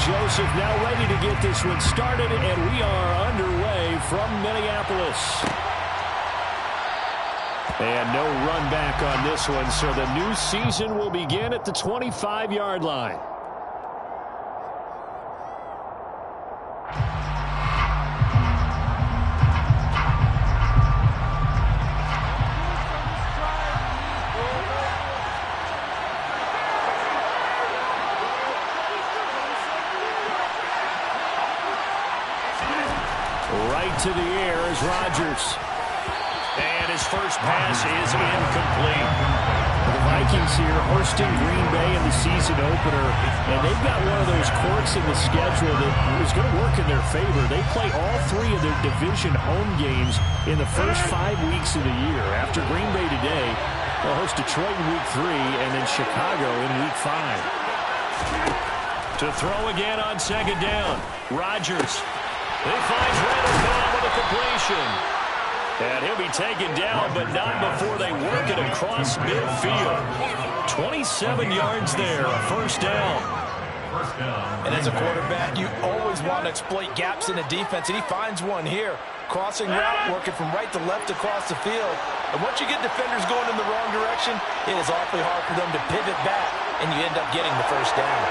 Joseph now ready to get this one started, and we are underway from Minneapolis. And no run back on this one, so the new season will begin at the 25-yard line. Right to the air is Rodgers. And his first pass is incomplete. The Vikings here hosting Green Bay in the season opener, and they've got one of those quirks in the schedule that is going to work in their favor. They play all three of their division home games in the first 5 weeks of the year. After Green Bay today, they'll host Detroit in Week 3 and then Chicago in Week 5. To throw again on second down, Rodgers. He finds Randall with a completion. And he'll be taken down, but not before they work it across midfield. 27 yards there, a first down. And as a quarterback, you always want to exploit gaps in the defense, and he finds one here. Crossing route, working from right to left across the field. And once you get defenders going in the wrong direction, it is awfully hard for them to pivot back, and you end up getting the first down.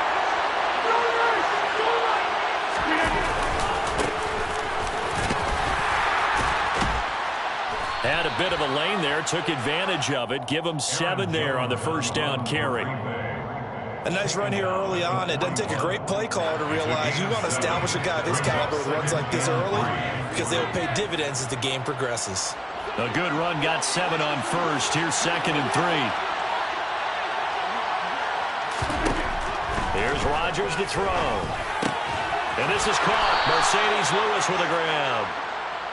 Had a bit of a lane there, took advantage of it. Give him 7 there on the first down carry. A nice run here early on. It doesn't take a great play caller to realize you want to establish a guy of his caliber with runs like this early because they will pay dividends as the game progresses. A good run, got 7 on first. Here's 2nd and 3. Here's Rodgers to throw. And this is caught. Mercedes Lewis with a grab.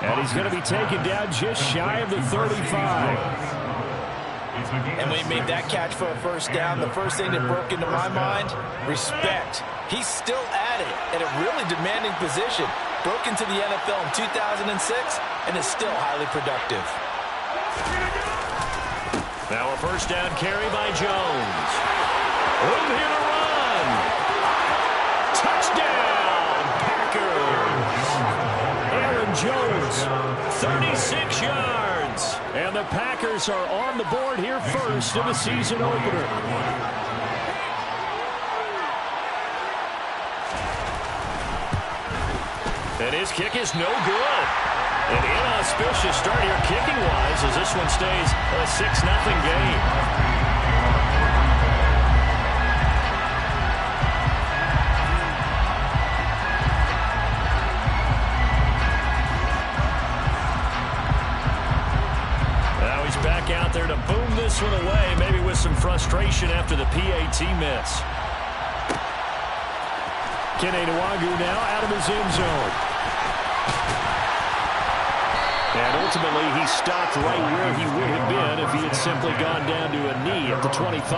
And he's going to be taken down just shy of the 35. And when he made that catch for a first down, the first thing that broke into my mind, respect. He's still at it at a really demanding position. Broke into the NFL in 2006 and is still highly productive. Now a first down carry by Jones. Room here to run. Touchdown, Packers. Aaron Jones, 36 yards. And the Packers are on the board here first in the season opener. And his kick is no good. An inauspicious start here kicking-wise as this one stays a 6-0 game. Now he's back out there to boom this one away, maybe with some frustration after the PAT miss. Kene Nwangwu now out of his end zone. And ultimately, he stopped right where he would have been if he had simply gone down to a knee at the 25.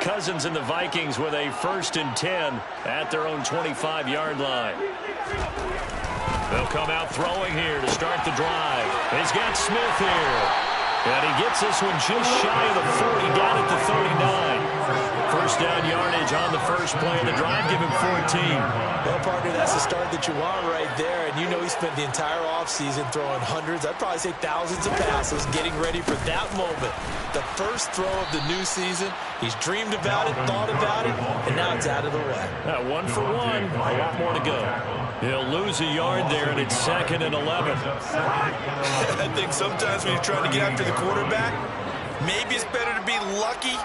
Cousins and the Vikings with a 1st and 10 at their own 25-yard line. They'll come out throwing here to start the drive. He's got Smith here. And he gets this one just shy of the 40, down at the 39. First down yardage on the first play of the drive, give him 14. Well, partner, that's the start that you want right there. And you know he spent the entire offseason throwing hundreds, I'd probably say thousands of passes, getting ready for that moment. The first throw of the new season. He's dreamed about it, thought about it, and now it's out of the way. 1 for 1, a lot more to go. He'll lose a yard there, and it's 2nd and 11. I think sometimes when you're trying to get after the quarterback, maybe it's better to be lucky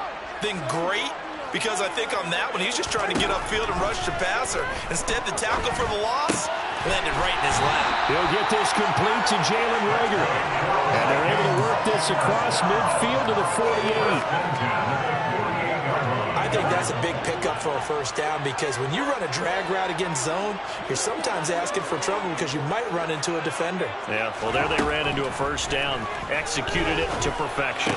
than great, because I think on that one, he's just trying to get upfield and rush the passer. Instead, the tackle for the loss landed right in his lap. He'll get this complete to Jalen Reagor. And they're able to work this across midfield to the 48. I think that's a big pickup for a first down, because when you run a drag route against zone, you're sometimes asking for trouble because you might run into a defender. Yeah, well, there they ran into a first down, executed it to perfection.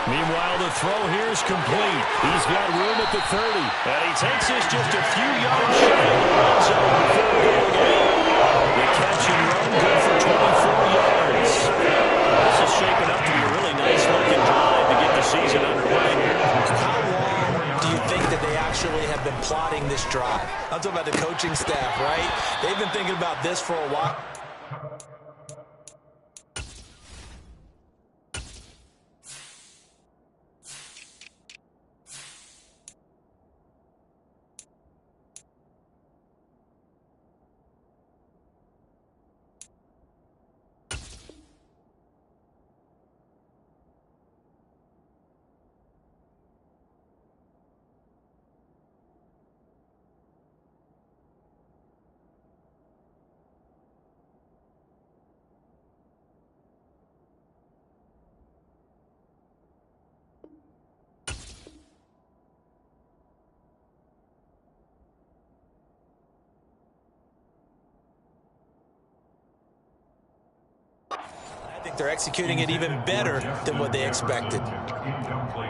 Meanwhile, the throw here is complete. He's got room at the 30. And he takes this just a few yards shy of the red zone before going in. The catch and run good for 24 yards. This is shaping up to be a really nice-looking drive to get the season underway here. How long do you think that they actually coaching staff, right? They've been thinking about this for a while. I think they're executing it even better than what they expected. Incomplete.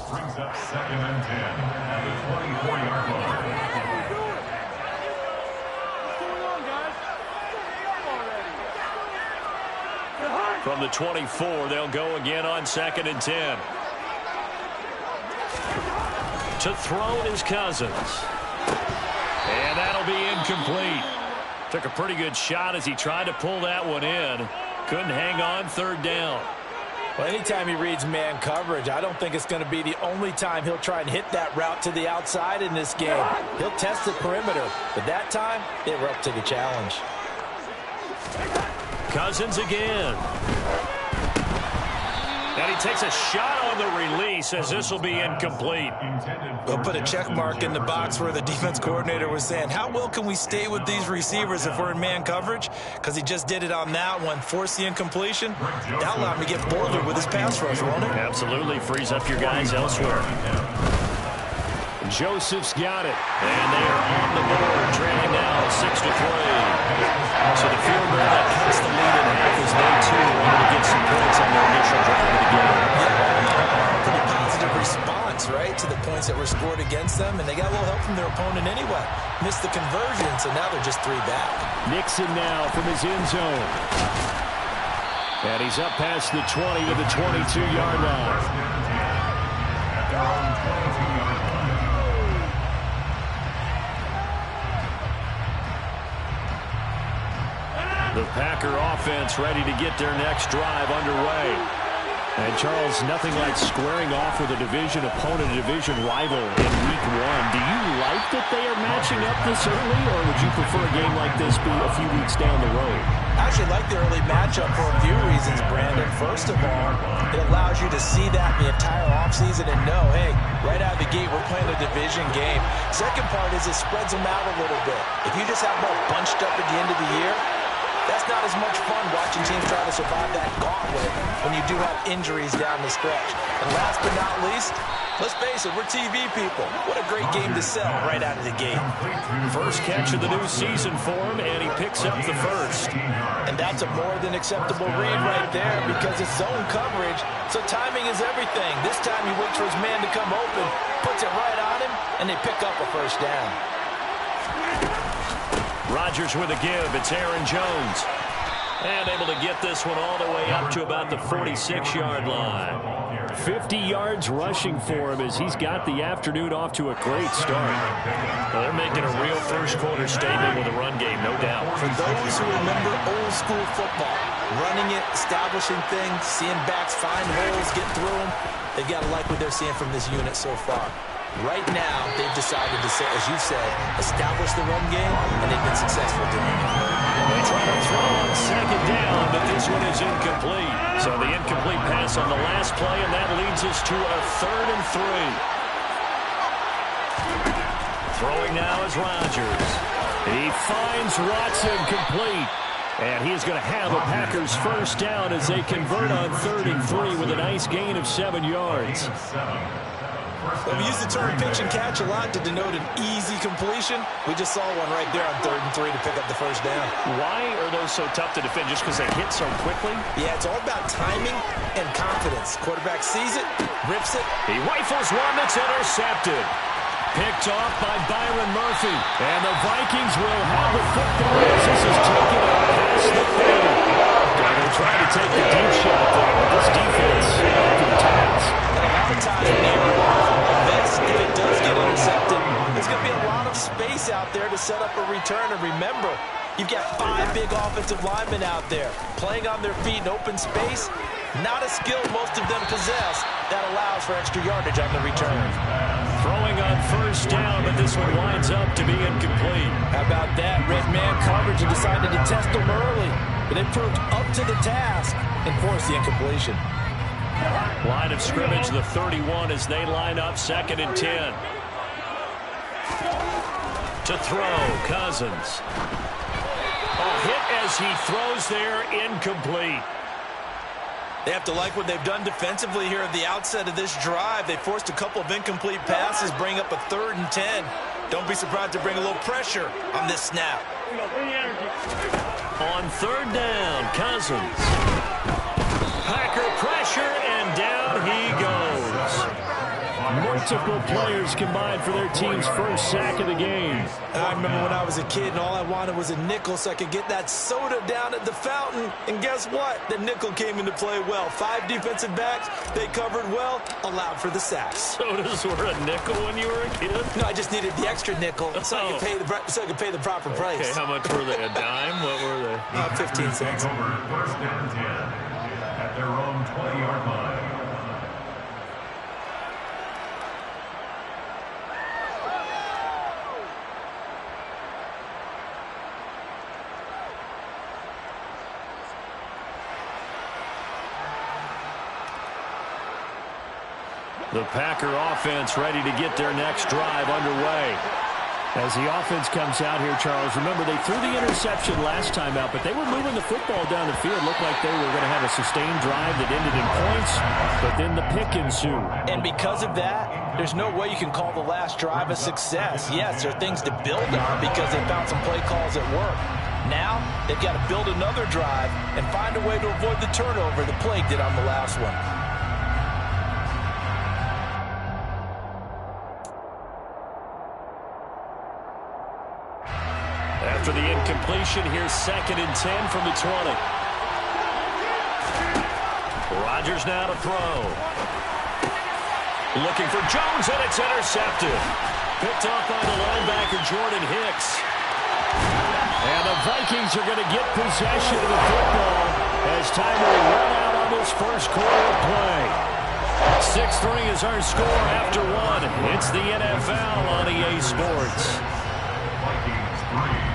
Brings up 2nd and 10 at the 24-yard line. From the 24, they'll go again on 2nd and 10. To throw is Cousins. And that'll be incomplete. Took a pretty good shot as he tried to pull that one in. Couldn't hang on, 3rd down. Well, anytime he reads man coverage, I don't think it's going to be the only time he'll try and hit that route to the outside in this game. He'll test the perimeter, but that time, they were up to the challenge. Cousins again. And he takes a shot on the release as this will be incomplete. We'll put a check mark in the box where the defense coordinator was saying, how well can we stay with these receivers if we're in man coverage? Because he just did it on that one, forced the incompletion. That allowed him to get bolder with his pass rush, won't it? Absolutely, frees up your guys elsewhere. Joseph's got it. And they are on the board, trailing now 6-3. So the field goal that cuts the lead in half is they, too, wanted to get some points on their initial drive of the game. Yeah, pretty positive response, right, to the points that were scored against them, and they got a little help from their opponent anyway. Missed the conversion, so now they're just 3 back. Nixon now from his end zone. And he's up past the 20 to the 22-yard line. The Packer offense ready to get their next drive underway. And, Charles, nothing like squaring off with a division opponent, a division rival in Week 1. Do you like that they are matching up this early, or would you prefer a game like this be a few weeks down the road? I actually like the early matchup for a few reasons, Brandon. First of all, it allows you to see that the entire offseason and know, hey, right out of the gate, we're playing a division game. Second part is it spreads them out a little bit. If you just have them all bunched up at the end of the year, that's not as much fun watching teams try to survive that gauntlet when you do have injuries down the stretch. And last but not least, let's face it, we're TV people. What a great game to sell right out of the gate. First catch of the new season for him, and he picks up the first. And that's a more than acceptable read right there because it's zone coverage, so timing is everything. This time he waits for his man to come open, puts it right on him, and they pick up a first down. Rodgers with a give. It's Aaron Jones. And able to get this one all the way up to about the 46-yard line. 50 yards rushing for him as he's got the afternoon off to a great start. Well, they're making a real first-quarter statement with a run game, no doubt. For those who remember old-school football, running it, establishing things, seeing backs find holes, get through them, they've got to like what they're seeing from this unit so far. Right now, they've decided to, as you said, establish the run game, and they've been successful doing it. They try to throw on 2nd down, but this one is incomplete. So the incomplete pass on the last play, and that leads us to a 3rd and 3. Throwing now is Rodgers. He finds Watson complete. And he is going to have a Packers first down as they convert on 3rd and 3 with a nice gain of 7 yards. Well, we use the term pitch and catch a lot to denote an easy completion. We just saw one right there on 3rd and 3 to pick up the first down. Why are those so tough to defend? Just because they hit so quickly? Yeah, it's all about timing and confidence. Quarterback sees it, rips it. He rifles one that's intercepted. Picked off by Byron Murphy. And the Vikings will have the football as this is taken up past the 30. They're trying to take the deep shot there, but this defense up to the task. And a lot of times in the best, if it does get intercepted, there's going to be a lot of space out there to set up a return. And remember, you've got 5 big offensive linemen out there playing on their feet in open space. Not a skill most of them possess that allows for extra yardage on the return. Throwing on first down, but this one winds up to be incomplete. How about that? Red man coverage and decided to test them early. But they proved up to the task and forced the incompletion. Line of scrimmage, the 31 as they line up 2nd and 10. To throw, Cousins. A hit as he throws there, incomplete. They have to like what they've done defensively here at the outset of this drive. They forced a couple of incomplete passes, bring up a 3rd and 10. Don't be surprised to bring a little pressure on this snap. On 3rd down, Cousins. Packer pressure, and down he goes. Multiple players combined for their team's first sack of the game. I remember when I was a kid and all I wanted was a nickel so I could get that soda down at the fountain. And guess what? The nickel came into play well. 5 defensive backs, they covered well, allowed for the sacks. Sodas were a nickel when you were a kid? No, I just needed the extra nickel so I could pay the proper price. Okay, how much were they? A dime? What were they? 15 cents. Over 1st and 10 at their own 20-yard line. The Packer offense ready to get their next drive underway. As the offense comes out here, Charles, remember they threw the interception last time out, but they were moving the football down the field. Looked like they were going to have a sustained drive that ended in points, but then the pick ensued. And because of that, there's no way you can call the last drive a success. Yes, there are things to build on because they found some play calls at work. Now, they've got to build another drive and find a way to avoid the turnover the plague did on the last one. After the incompletion, here's 2nd and 10 from the 20. Rodgers now to throw. Looking for Jones, and it's intercepted. Picked off by the linebacker, Jordan Hicks. And the Vikings are going to get possession of the football as time will run out on this first quarter of play. 6-3 is our score after 1. It's the NFL on EA Sports. Vikings 3.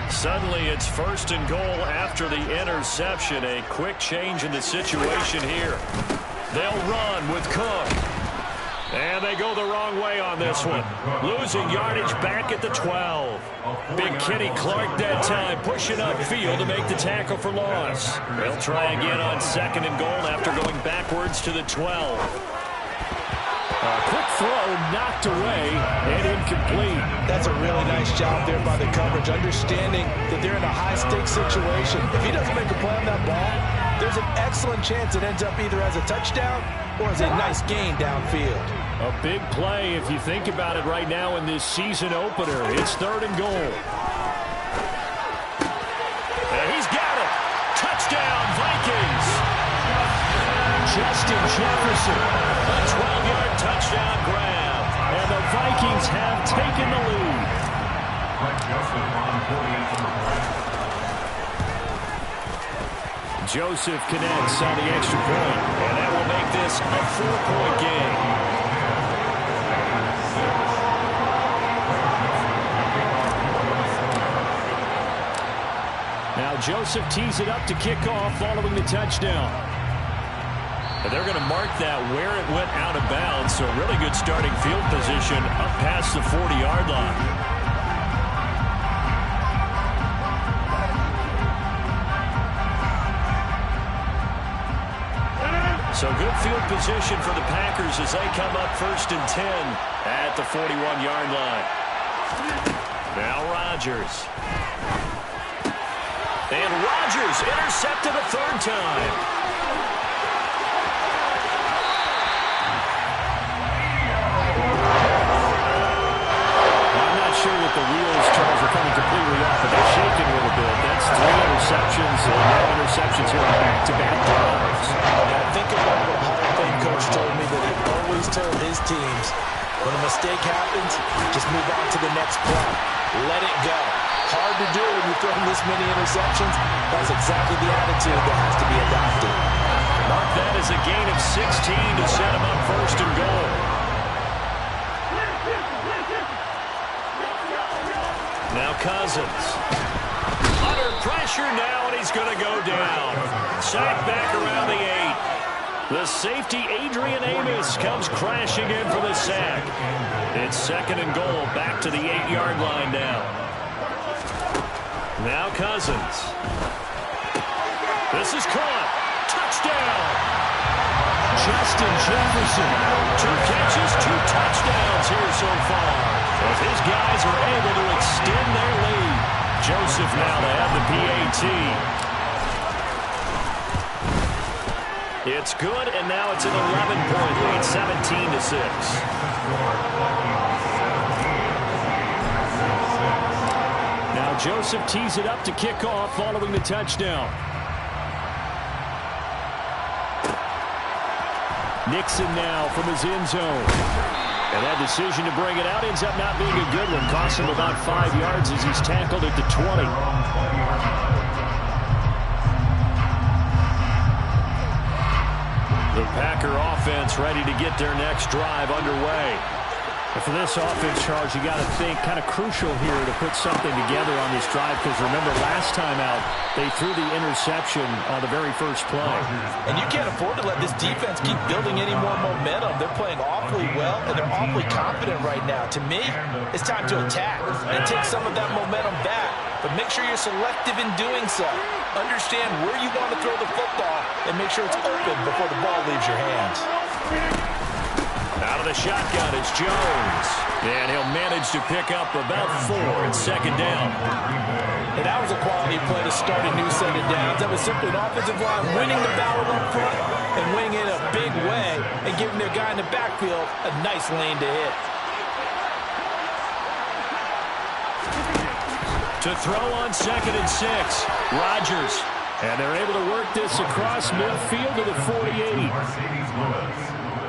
Suddenly, it's 1st and goal after the interception. A quick change in the situation here. They'll run with Cook. And they go the wrong way on this one. Losing yardage back at the 12. Big Kenny Clark that time pushing upfield to make the tackle for loss. They'll try again on 2nd and goal after going backwards to the 12. A quick throw knocked away and incomplete. That's a really nice job there by the coverage, understanding that they're in a high-stakes situation. If he doesn't make a play on that ball, there's an excellent chance it ends up either as a touchdown or as a nice gain downfield. A big play if you think about it right now in this season opener. It's 3rd and goal. And he's got it. Touchdown, Vikings. Justin Jefferson, a 12-yard touchdown grab. And the Vikings have taken the lead. Joseph connects on the extra point, and that will make this a 4-point game. Now Joseph tees it up to kick off following the touchdown. And they're going to mark that where it went out of bounds, so really good starting field position up past the 40-yard line. So good field position for the Packers as they come up 1st and 10 at the 41-yard line. Now Rodgers. And Rodgers intercepted a 3rd time. Sure that the wheels, Charles, are coming completely off, but they're shaking a little bit. That's 3 interceptions in mistake happens, just move on to the next play. Let it go. Hard to do when you throw this many interceptions. That's exactly the attitude that has to be adopted. Mark that as a gain of 16 to set him up first and goal. Now Cousins. Under pressure now, and he's going to go down. Sacked back around the 8. The safety, Adrian Amos, comes crashing in for the sack. It's second and goal, back to the 8-yard line now. Now Cousins. This is caught. Touchdown. Justin Jefferson. 2 catches, 2 touchdowns here so far, as his guys are able to extend their lead. Joseph now to have the PAT. It's good, and now it's an 11-point lead, 17-6. Now Joseph tees it up to kick off following the touchdown. Nixon now from his end zone. And that decision to bring it out ends up not being a good one. Costs him about 5 yards as he's tackled at the 20. The Packer offense ready to get their next drive underway. And for this offense, Charles, you got to think kind of crucial here to put something together on this drive, because remember last time out they threw the interception on the very first play. And you can't afford to let this defense keep building any more momentum. They're playing awfully well, and they're awfully confident right now. To me, it's time to attack and take some of that momentum back. But make sure you're selective in doing so. Understand where you want to throw the football and make sure it's open before the ball leaves your hands. Out of the shotgun, it's Jones. And he'll manage to pick up about 4 and second down. And that was a quality play to start a new set of downs. That was simply an offensive line winning the battle up front and winning it in a big way and giving their guy in the backfield a nice lane to hit. To throw on second and 6, Rodgers. And they're able to work this across midfield to the 48.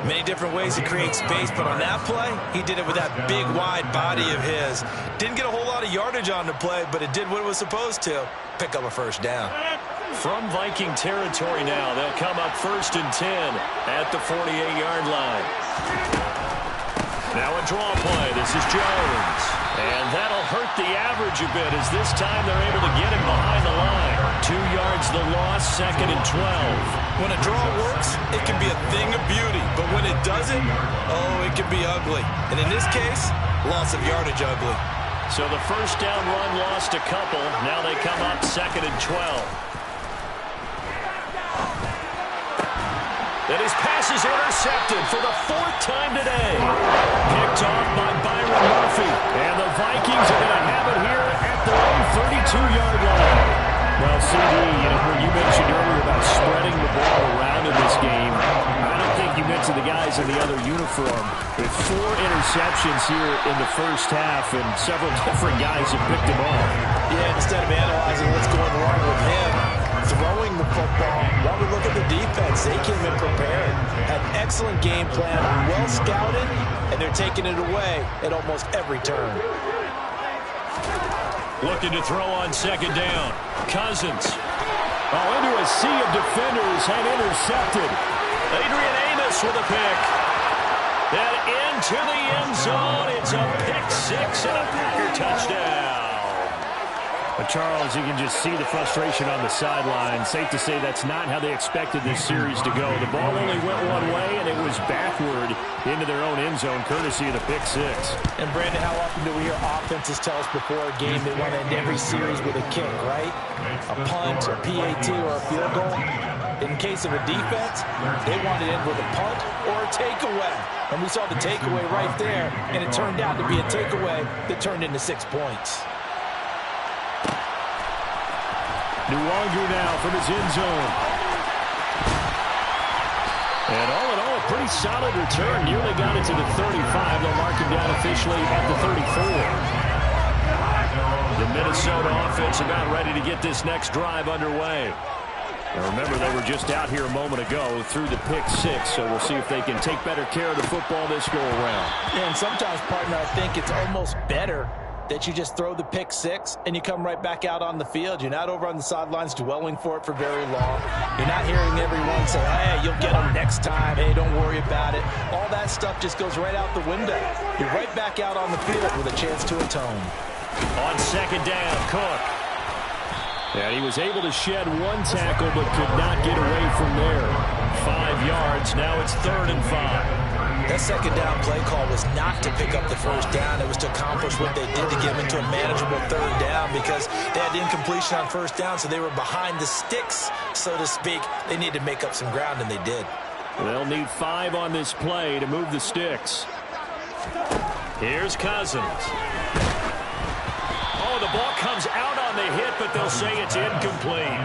Many different ways to create space, but on that play, he did it with that big, wide body of his. Didn't get a whole lot of yardage on the play, but it did what it was supposed to. Pick up a first down. From Viking territory now, they'll come up first and 10 at the 48-yard line. Now a draw play. This is Jones. And that'll hurt the average a bit, as this time they're able to get him behind the line. 2 yards the loss, second and 12. When a draw works, it can be a thing of beauty. But when it doesn't, oh, it can be ugly. And in this case, loss of yardage ugly. So the first down run lost a couple. Now they come up second and 12. And his pass is intercepted for the 4th time today. Picked off by Byron Murphy. And the Vikings are going to have it here at their own 32-yard line. Well, CD, when you mentioned earlier about spreading the ball around in this game, I don't think you mentioned the guys in the other uniform. With 4 interceptions here in the first half, and several different guys have picked them off. Yeah, instead of analyzing what's going wrong with him, throwing the football, while we look at the defense, they came in prepared, had an excellent game plan, well scouted, and they're taking it away at almost every turn. Looking to throw on second down. Cousins. Into a sea of defenders and intercepted. Adrian Amos with a pick. And into the end zone. It's a pick 6 and a Packer touchdown. But Charles, you can just see the frustration on the sideline. Safe to say that's not how they expected this series to go. The ball only went one way, and it was backward into their own end zone, courtesy of the pick 6. And Brandon, how often do we hear offenses tell us before a game they want to end every series with a kick, right? A punt, a PAT, or a field goal. In case of a defense, they want to end with a punt or a takeaway. And we saw the takeaway right there, and it turned out to be a takeaway that turned into 6 points. Nuwanger now from his end zone. And all in all, a pretty solid return. Nearly got it to the 35. They'll mark him down officially at the 34. The Minnesota offense about ready to get this next drive underway. And remember, they were just out here a moment ago through the pick six, so we'll see if they can take better care of the football this go-around. Yeah, and sometimes, partner, I think it's almost better that you just throw the pick six and you come right back out on the field. You're not over on the sidelines dwelling for it for very long. You're not hearing everyone say, hey, you'll get them next time. Hey, don't worry about it. All that stuff just goes right out the window. You're right back out on the field with a chance to atone. On second down, Cook. And he was able to shed one tackle but could not get away from there. 5 yards. Now it's 3rd and 5. That second down play call was not to pick up the first down. It was to accomplish what they did to get them into a manageable 3rd down because they had incompletion on first down, so they were behind the sticks, so to speak. They needed to make up some ground, and they did. They'll need 5 on this play to move the sticks. Here's Cousins. Oh, the ball comes out on the hit, but they'll say it's incomplete.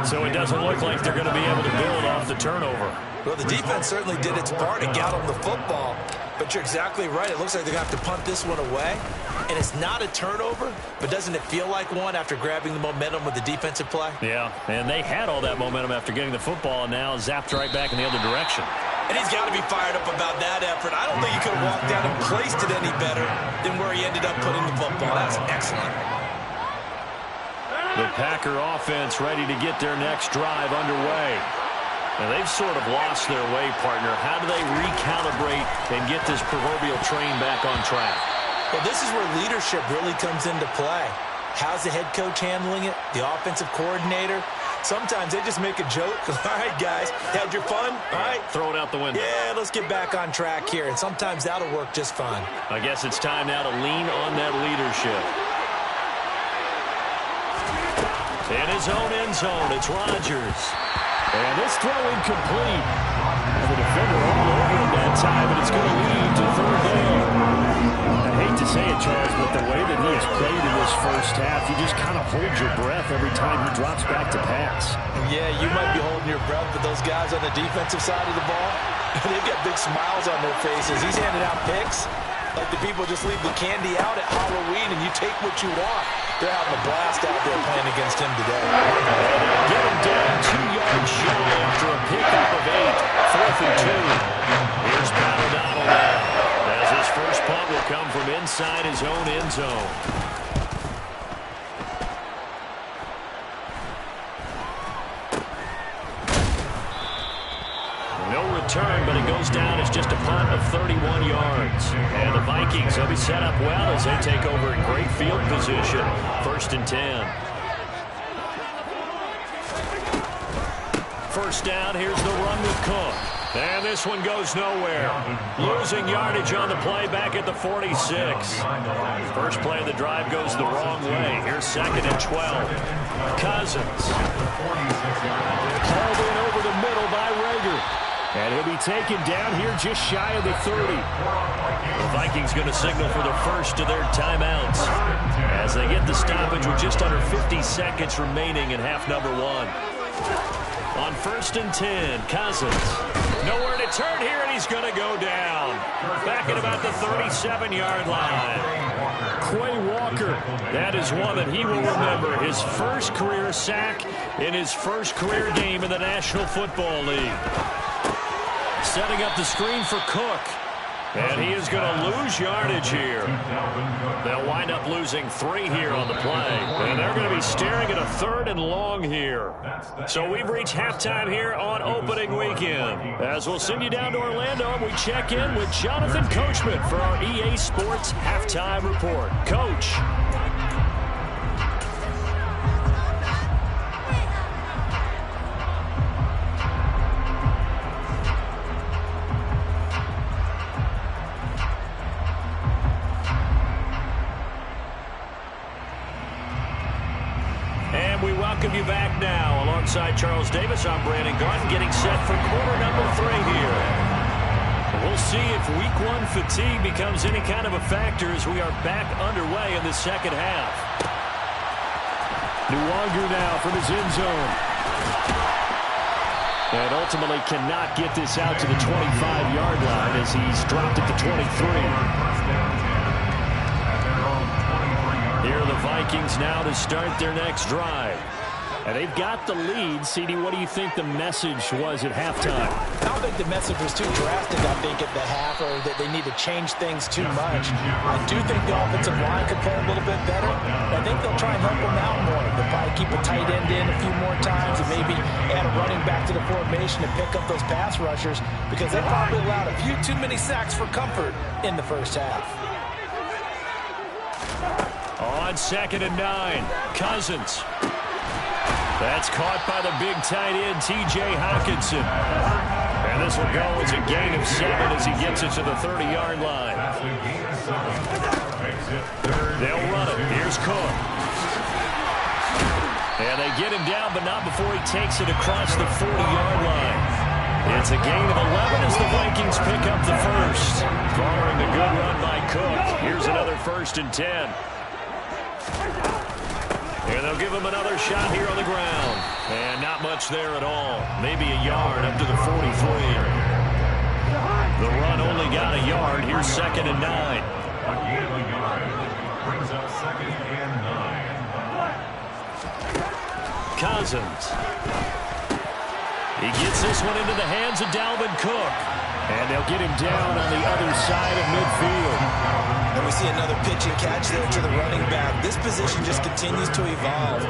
So it doesn't look like they're going to be able to build off the turnover. Well, the defense certainly did its part to get them the football, but you're exactly right. It looks like they're going to have to punt this one away, and it's not a turnover, but doesn't it feel like one after grabbing the momentum with the defensive play? Yeah, and they had all that momentum after getting the football, and now zapped right back in the other direction. And he's got to be fired up about that effort. I don't think he could have walked down and placed it any better than where he ended up putting the football. That's excellent. The Packer offense ready to get their next drive underway. And they've sort of lost their way, partner. How do they recalibrate and get this proverbial train back on track? Well, this is where leadership really comes into play. How's the head coach handling it? The offensive coordinator? Sometimes they just make a joke. All right, guys, had your fun? All right. Throw it out the window. Yeah, let's get back on track here. And sometimes that'll work just fine. I guess it's time now to lean on that leadership. In his own end zone, it's Rodgers. And this throw incomplete. The defender all over him that time, and it's going to lead to 3rd down. I hate to say it, Charles, but the way that he has played in this first half, you just kind of hold your breath every time he drops back to pass. Yeah, you might be holding your breath, but those guys on the defensive side of the ball, they've got big smiles on their faces. He's handing out picks like the people just leave the candy out at Halloween, and you take what you want. They're having a blast out there playing against him today. Get him down 2 yards shy after a pickup of 8. 4th and 2. Here's Pat O'Donnell now, as his first punt will come from inside his own end zone. No return, but it goes down as just a punt of 31 yards. And the Vikings will be set up well as they take over in great field position. 1st and 10. First down, here's the run with Cook. And this one goes nowhere. Losing yardage on the play back at the 46. First play of the drive goes the wrong way. Here's 2nd and 12. Cousins. Hauled in over the middle by Rager. And he'll be taken down here just shy of the 30. The Vikings going to signal for the first of their timeouts as they get the stoppage with just under 50 seconds remaining in half number 1. On 1st and 10, Cousins. Nowhere to turn here, and he's going to go down. Back at about the 37-yard line. Quay Walker, that is one that he will remember. His first career sack in his first career game in the National Football League. Setting up the screen for Cook. And he is going to lose yardage here. They'll wind up losing 3 here on the play. And they're going to be staring at a 3rd and long here. So we've reached halftime here on opening weekend. As we'll send you down to Orlando, we check in with Jonathan Coachman for our EA Sports Halftime Report. Coach. Welcome you back now. Alongside Charles Davis, I'm Brandon Garden, getting set for quarter number 3 here. We'll see if week 1 fatigue becomes any kind of a factor as we are back underway in the second half. Nwangu now from his end zone. And ultimately cannot get this out to the 25-yard line as he's dropped at the 23. Here are the Vikings now to start their next drive. And they've got the lead. CD, what do you think the message was at halftime? I don't think the message was too drastic, I think, at the half, or that they need to change things too much. I do think the offensive line could play a little bit better. I think they'll try and help them out more. They'll probably keep a tight end in a few more times and maybe add a running back to the formation to pick up those pass rushers, because they probably allowed a few too many sacks for comfort in the first half. On 2nd and 9, Cousins. That's caught by the big tight end, T.J. Hockenson. And this will go as a gain of 7 as he gets it to the 30-yard line. They'll run it. Here's Cook. And they get him down, but not before he takes it across the 40-yard line. It's a gain of 11 as the Vikings pick up the first. Following the good run by Cook, here's another 1st and 10. And they'll give him another shot here on the ground. And not much there at all. Maybe a yard up to the 43. The run only got a yard. Here's 2nd and 9. Again, a yard. Brings up 2nd and 9. Cousins. He gets this one into the hands of Dalvin Cook. And they'll get him down on the other side of midfield. And we see another pitch and catch there to the running back. This position just continues to evolve.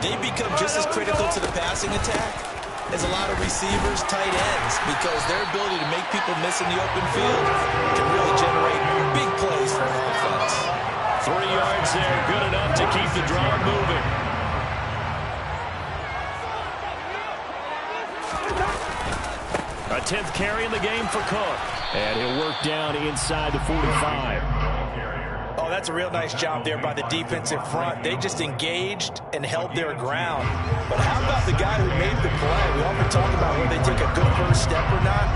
They become just as critical to the passing attack as a lot of receivers, tight ends, because their ability to make people miss in the open field can really generate big plays for an offense. 3 yards there, good enough to keep the drive moving. A 10th carry in the game for Cook. And he'll work down inside the 45. Oh, that's a real nice job there by the defensive front. They just engaged and held their ground. But how about the guy who made the play? We often talk about whether they take a good first step or not.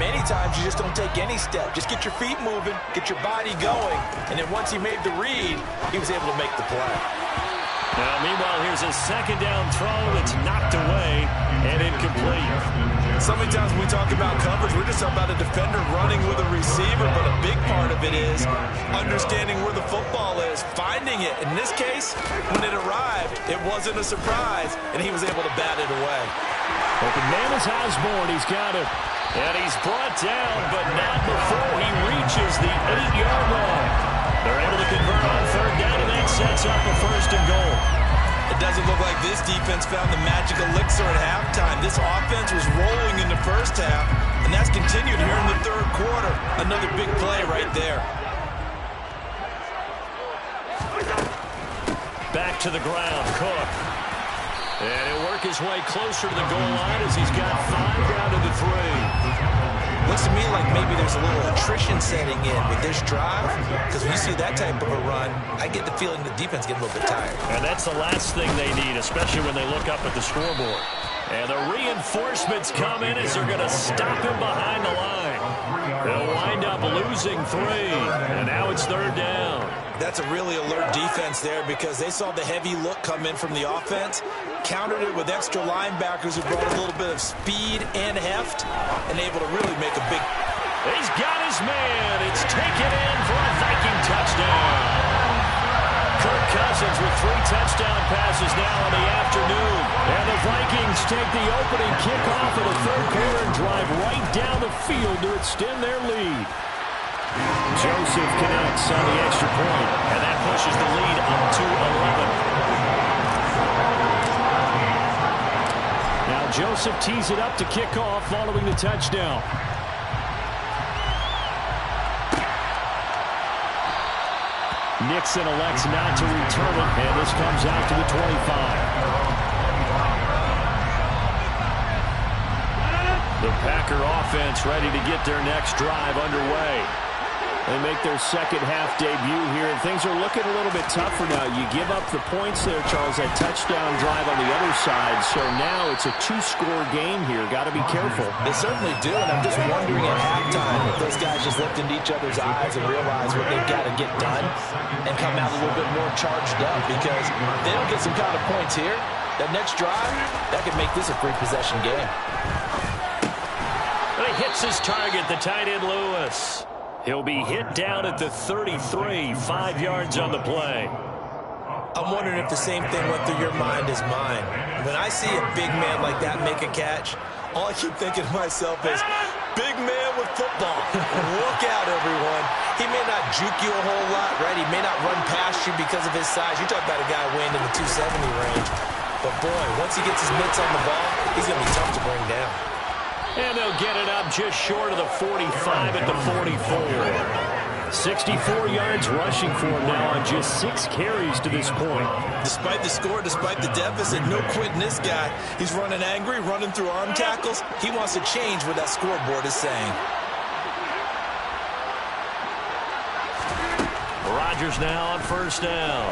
Many times you just don't take any step. Just get your feet moving, get your body going, and then once he made the read, he was able to make the play. Now, meanwhile, here's a 2nd down throw that's knocked away and incomplete. So many times when we talk about coverage, we're just talking about a defender running with a receiver, but a big part of it is understanding where the football is, finding it. In this case, when it arrived, it wasn't a surprise, and he was able to bat it away. Open man is Osborne. He's got it. And he's brought down, but not before he reaches the 8-yard line. They're able to convert on 3rd down, and that sets up a 1st and goal. It doesn't look like this defense found the magic elixir at halftime. This offense was rolling in the first half, and that's continued here in the 3rd quarter. Another big play right there. Back to the ground, Cook. And he'll work his way closer to the goal line as he's got 5 down to the 3. Looks to me like maybe there's a little attrition setting in with this drive, because when you see that type of a run, I get the feeling the defense getting a little bit tired. And that's the last thing they need, especially when they look up at the scoreboard. And the reinforcements come in as they're going to stop him behind the line. They'll wind up losing 3, and now it's 3rd down. That's a really alert defense there, because they saw the heavy look come in from the offense, countered it with extra linebackers who brought a little bit of speed and heft, and able to really make a big... He's got his man. It's taken in for a Viking touchdown. Kirk Cousins with 3 touchdown passes now in the afternoon. And the Vikings take the opening kickoff of the 3rd quarter and drive right down the field to extend their lead. Joseph connects on the extra point, and that pushes the lead up to 11. Now Joseph tees it up to kick off following the touchdown. Nixon elects not to return it, and this comes out to the 25. The Packer offense ready to get their next drive underway. They make their 2nd half debut here, and things are looking a little bit tougher now. You give up the points there, Charles, that touchdown drive on the other side, so now it's a 2-score game here. Got to be careful. They certainly do, and I'm just wondering at halftime if those guys just looked into each other's eyes and realized what they've got to get done and come out a little bit more charged up, because if they don't get some kind of points here, that next drive, that could make this a free possession game. And he hits his target, the tight end Lewis. He'll be hit down at the 33, 5 yards on the play. I'm wondering if the same thing went through your mind as mine. When I see a big man like that make a catch, all I keep thinking to myself is, big man with football. Look out, everyone. He may not juke you a whole lot, right? He may not run past you because of his size. You talk about a guy weighing in the 270 range. But, boy, once he gets his mitts on the ball, he's going to be tough to bring down. And they'll get it up just short of the 45 at the 44. 64 yards rushing for him now on just 6 carries to this point. Despite the score, despite the deficit, no quitting this guy. He's running angry, running through arm tackles. He wants to change what that scoreboard is saying. Rodgers now on first down.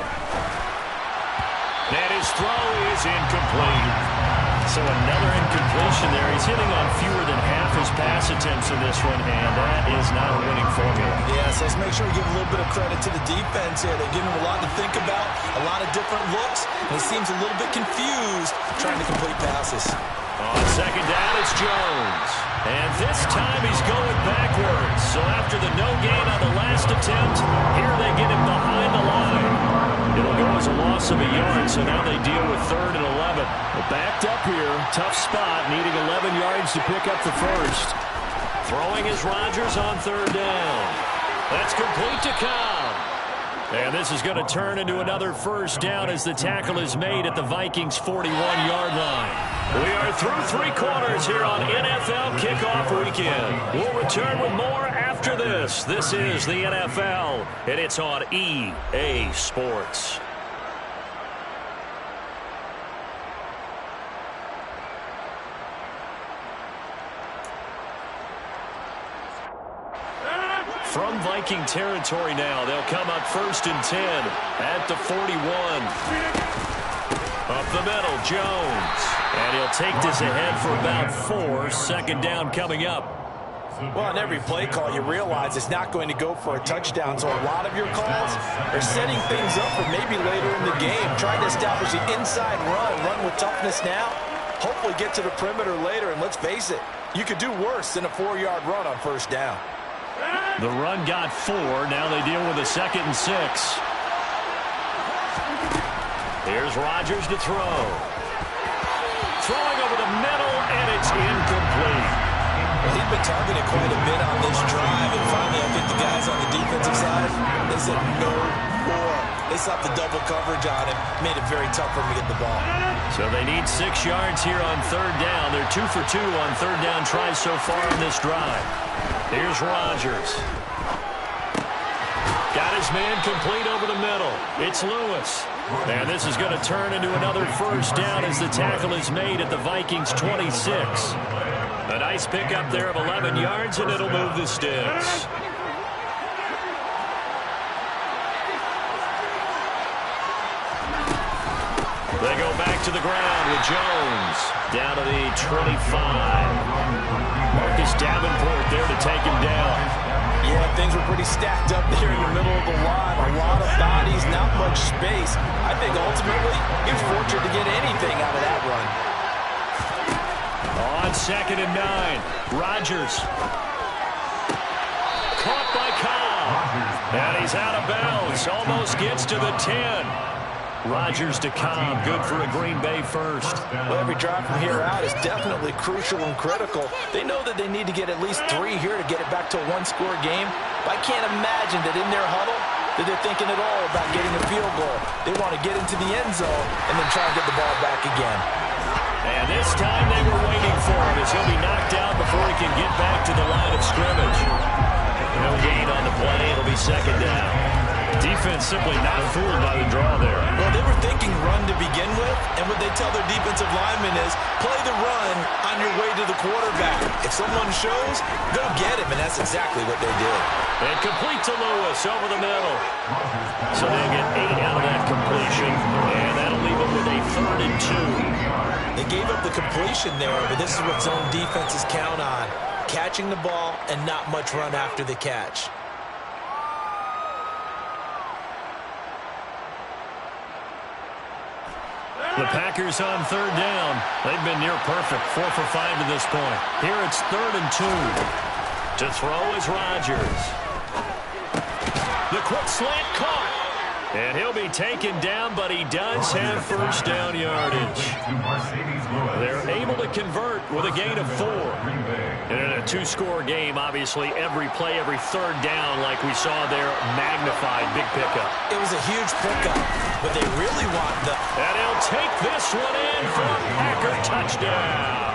And his throw is incomplete. So another incompletion there. He's hitting on fewer than half his pass attempts in this one, and that is not a winning formula. Yeah, so let's make sure we give a little bit of credit to the defense here. They're giving him a lot to think about, a lot of different looks, and he seems a little bit confused trying to complete passes. On second down, it's Jones. And this time he's going backwards. So after the no gain on the last attempt, here they get him behind the line. It'll go as a loss of a yard, so now they deal with 3rd and 11. Well, backed up here, tough spot, needing 11 yards to pick up the first. Throwing is Rodgers on 3rd down. That's complete to Cobb. And this is going to turn into another first down as the tackle is made at the Vikings' 41-yard line. We are through 3 quarters here on NFL Kickoff Weekend. We'll return with more after this. This is the NFL, and it's on EA Sports. From Viking territory now, they'll come up 1st and 10 at the 41. Up the middle, Jones. And he'll take this ahead for about 4. 2nd down coming up. Well, on every play call, you realize it's not going to go for a touchdown. So a lot of your calls are setting things up for maybe later in the game, trying to establish the inside run with toughness now, hopefully get to the perimeter later. And let's face it, you could do worse than a 4-yard run on 1st down. The run got 4. Now they deal with a 2nd and 6. Here's Rodgers to throw. Throwing over the middle, and it's incomplete. Well, he's been targeted quite a bit on this drive, and finally I think the guys on the defensive side, they said no more. They stopped the double coverage on him, made it very tough for him to get the ball. So they need 6 yards here on 3rd down. They're 2 for 2 on 3rd down tries so far in this drive. Here's Rodgers. Got his man complete over the middle. It's Lewis. And this is going to turn into another first down as the tackle is made at the Vikings' 26. A nice pickup there of 11 yards, and it'll move the sticks. They go back to the ground with Jones down to the 25. Marcus Davenport there to take him down. Yeah, things were pretty stacked up there in the middle of the line. A lot of bodies, not much space. I think ultimately he was fortunate to get anything out of that run. On 2nd and 9, Rodgers. Caught by Cobb. And he's out of bounds. Almost gets to the 10. Rodgers to Cobb, good for a Green Bay first. Well, every drive from here out is definitely crucial and critical. They know that they need to get at least 3 here to get it back to a 1-score game. But I can't imagine that in their huddle that they're thinking at all about getting a field goal. They want to get into the end zone and then try and get the ball back again. And this time they were waiting for him as he'll be knocked out before he can get back to the line of scrimmage. No gain on the play. It'll be 2nd down. Defense simply not fooled by the draw there. Well, they were thinking run to begin with, and what they tell their defensive linemen is play the run on your way to the quarterback. If someone shows, go get him, and that's exactly what they did. And complete to Lewis over the middle. So they'll get 8 out of that completion, and that'll leave them with a 3rd and 2. They gave up the completion there, but this is what zone defenses count on, catching the ball and not much run after the catch. The Packers on 3rd down. They've been near perfect, 4 for 5 to this point. Here it's 3rd and 2. To throw is Rodgers. The quick slant caught. And he'll be taken down, but he does have first down yardage. They're able to convert with a gain of 4. And in a two-score game, obviously, every play, every third down, like we saw there, magnified. Big pickup. It was a huge pickup, but they really want the... And he'll take this one in for a Packer touchdown.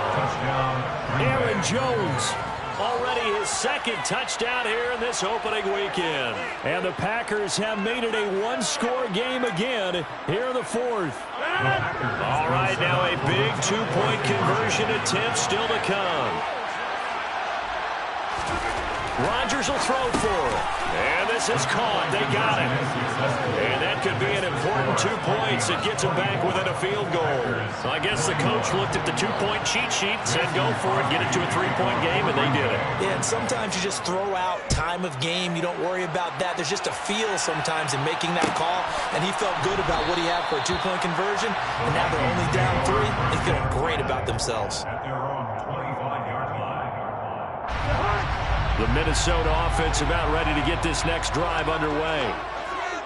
Aaron Jones. Already his second touchdown here in this opening weekend. And the Packers have made it a one-score game again here in the fourth. All right, now a big two-point conversion attempt still to come. Rodgers will throw for it. And this is caught. They got it. And that could be an important 2 points. It gets them back within a field goal. So I guess the coach looked at the two-point cheat sheet, said go for it, get it to a three-point game, and they did it. Yeah, and sometimes you just throw out time of game. You don't worry about that. There's just a feel sometimes in making that call, and he felt good about what he had for a two-point conversion, and now they're only down 3. They're feeling great about themselves. At their own 25-yard line. The Minnesota offense about ready to get this next drive underway.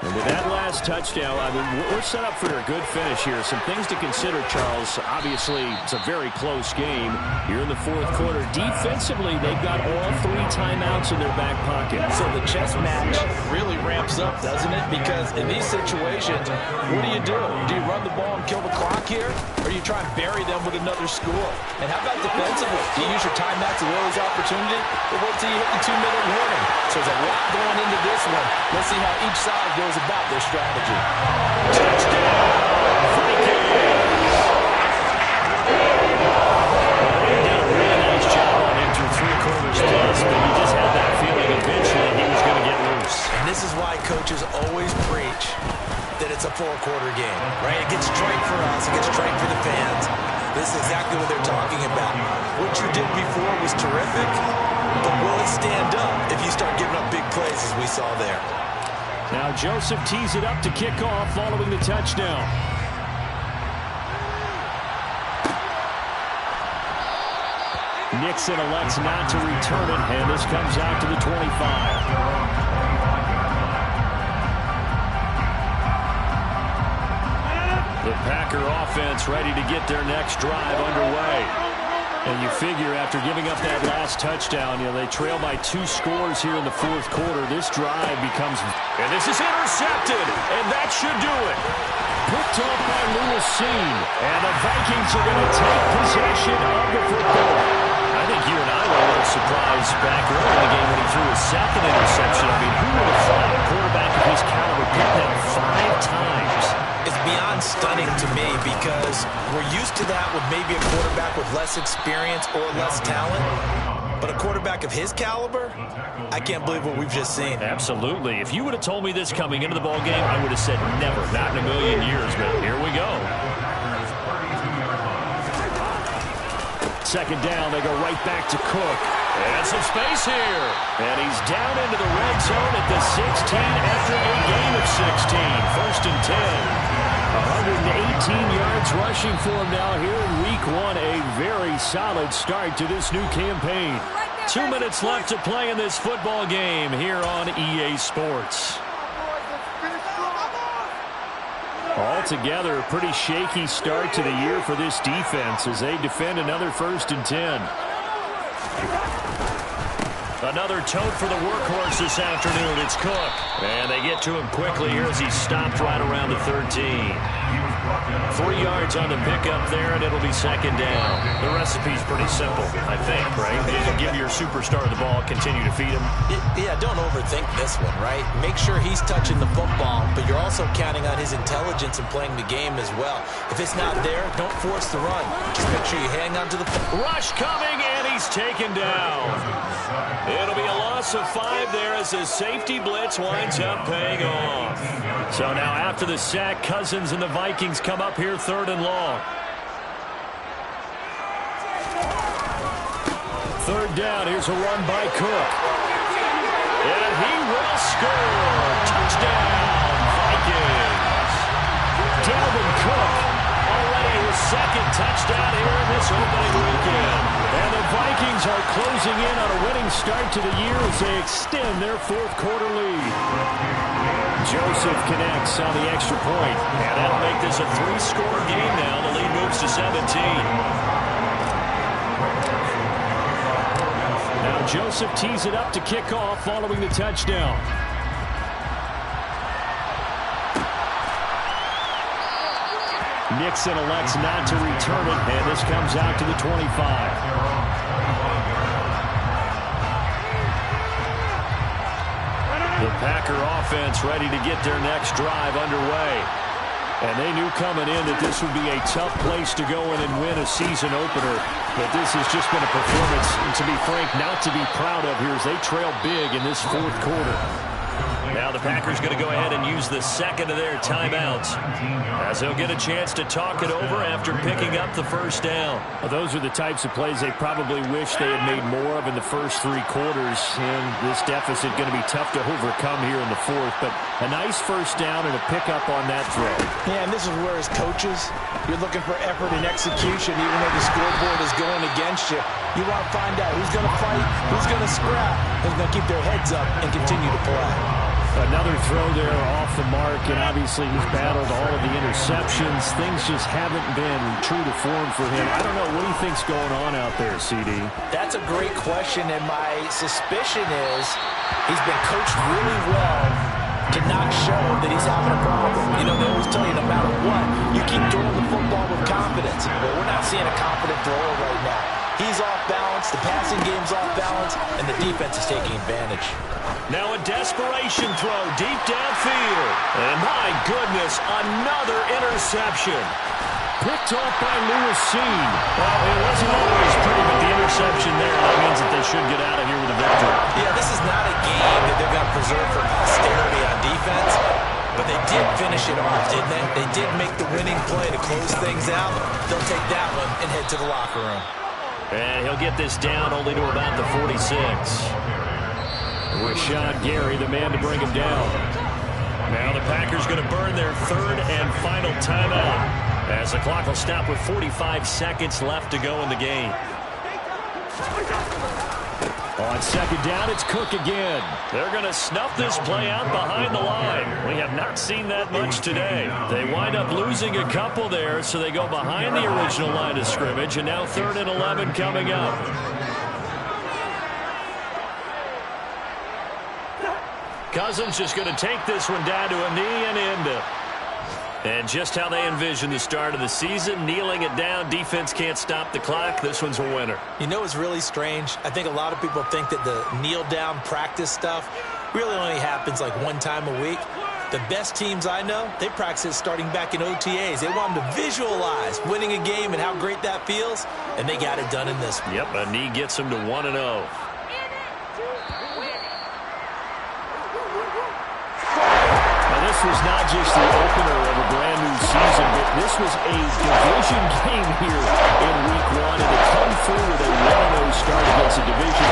And with that last touchdown, I mean, we're set up for a good finish here. Some things to consider, Charles. Obviously, it's a very close game here in the fourth quarter. Defensively, they've got all 3 timeouts in their back pocket. So the chess match really ramps up, doesn't it? Because in these situations, what do? Do you run the ball and kill the clock here? Or do you try and bury them with another score? And how about defensively? Do you use your timeouts to will his opportunity? Or wait till you hit the 2-minute warning? So there's a lot going into this one. Let's see how each side goes about their strategy. Touchdown, Vikings! They've done a really nice job on him through 3 quarters plus, but you just had that feeling eventually he was going to get loose. And this is why coaches always preach that it's a 4-quarter game, right? It gets straight for us. It gets straight for the fans. This is exactly what they're talking about. What you did before was terrific, but will it stand up if you start giving up big plays as we saw there? Now Joseph tees it up to kick off following the touchdown. Nixon elects not to return it, and this comes out to the 25. The Packer offense ready to get their next drive underway. And you figure after giving up that last touchdown, you know, they trail by 2 scores here in the fourth quarter. This drive becomes... And this is intercepted, and that should do it. Picked off by Lewis Cine, and the Vikings are going to take possession of the football. I think you and I were a little surprised back early in the game when he threw his second interception. I mean, who would have thought a quarterback of his caliber picked that 5 times? It's beyond stunning to me because we're used to that with maybe a quarterback with less experience or less talent. But a quarterback of his caliber, I can't believe what we've just seen. Absolutely. If you would have told me this coming into the ballgame, I would have said never, not in a million years. But here we go. Second down, they go right back to Cook. And some space here. And he's down into the red zone at the 16 after a gain of 16. First and 10. 118 yards rushing for him now here in week 1. A very solid start to this new campaign. 2 minutes left to play in this football game here on EA Sports. Altogether, a pretty shaky start to the year for this defense as they defend another first and 10. Another tote for the workhorse this afternoon. It's Cook. And they get to him quickly here as he's stopped right around the 13. 3 yards on the pickup there, and it'll be second down. The recipe's pretty simple, I think, right? Just give your superstar the ball, continue to feed him. Yeah, don't overthink this one, right? Make sure he's touching the football, but you're also counting on his intelligence and playing the game as well. If it's not there, don't force the run. Just make sure you hang on to the rush coming, and he's taken down. It'll be a loss of 5 there as his safety blitz winds up paying off. So now after the sack, Cousins and the Vikings come up here 3rd and long. 3rd down, here's a run by Cook. And he will score. Touchdown, Vikings. Dalvin Cook, already his 2nd touchdown here in this opening weekend. And the Vikings are closing in on a winning start to the year as they extend their 4th quarter lead. Joseph connects on the extra point. And that'll make this a 3-score game now. The lead moves to 17. Now Joseph tees it up to kick off following the touchdown. Nixon elects not to return it, and this comes out to the 25. The Packer offense ready to get their next drive underway. And they knew coming in that this would be a tough place to go in and win a season opener. But this has just been a performance, and to be frank, not to be proud of here as they trail big in this fourth quarter. Now the Packers going to go ahead and use the second of their timeouts, as they'll get a chance to talk it over after picking up the first down. Well, those are the types of plays they probably wish they had made more of in the first 3 quarters. And this deficit going to be tough to overcome here in the fourth. But a nice first down and a pickup on that throw. Yeah, and this is where as coaches, you're looking for effort and execution, even though the scoreboard is going against you. You want to find out who's going to fight, who's going to scrap, who's going to keep their heads up and continue to play. Another throw there off the mark, and obviously he's battled all of the interceptions. Things just haven't been true to form for him. I don't know. What do you think's going on out there, CD? That's a great question, and my suspicion is he's been coached really well to not show that he's having a problem. You know, they always tell you no matter what, you keep throwing the football with confidence. But we're not seeing a confident thrower right now. He's off balance, the passing game's off balance, and the defense is taking advantage. Now a desperation throw deep downfield. And my goodness, another interception. Picked off by Lewis Cine. Well, it wasn't always pretty, but the interception there, that means that they should get out of here with a victory. Yeah, this is not a game that they're going to preserve for posterity on defense, but they did finish it off, didn't they? They did make the winning play to close things out. They'll take that one and head to the locker room. And he'll get this down only to about the 46. Rashawn Gary, the man to bring him down. Now the Packers going to burn their third and final timeout, as the clock will stop with 45 seconds left to go in the game. On second down, it's Cook again. They're going to snuff this play out behind the line. We have not seen that much today. They wind up losing a couple there, so they go behind the original line of scrimmage, and now 3rd and 11 coming up. Cousins just going to take this one down to a knee and end it. And just how they envision the start of the season, kneeling it down, defense can't stop the clock. This one's a winner. You know what's really strange? I think a lot of people think that the kneel-down practice stuff really only happens like one time a week. The best teams I know, they practice it starting back in OTAs. They want them to visualize winning a game and how great that feels, and they got it done in this one. Yep, a knee gets them to 1-0. This was not just the opener of a brand new season, but this was a division game here in week 1, and to come through with a 1-0 start against a division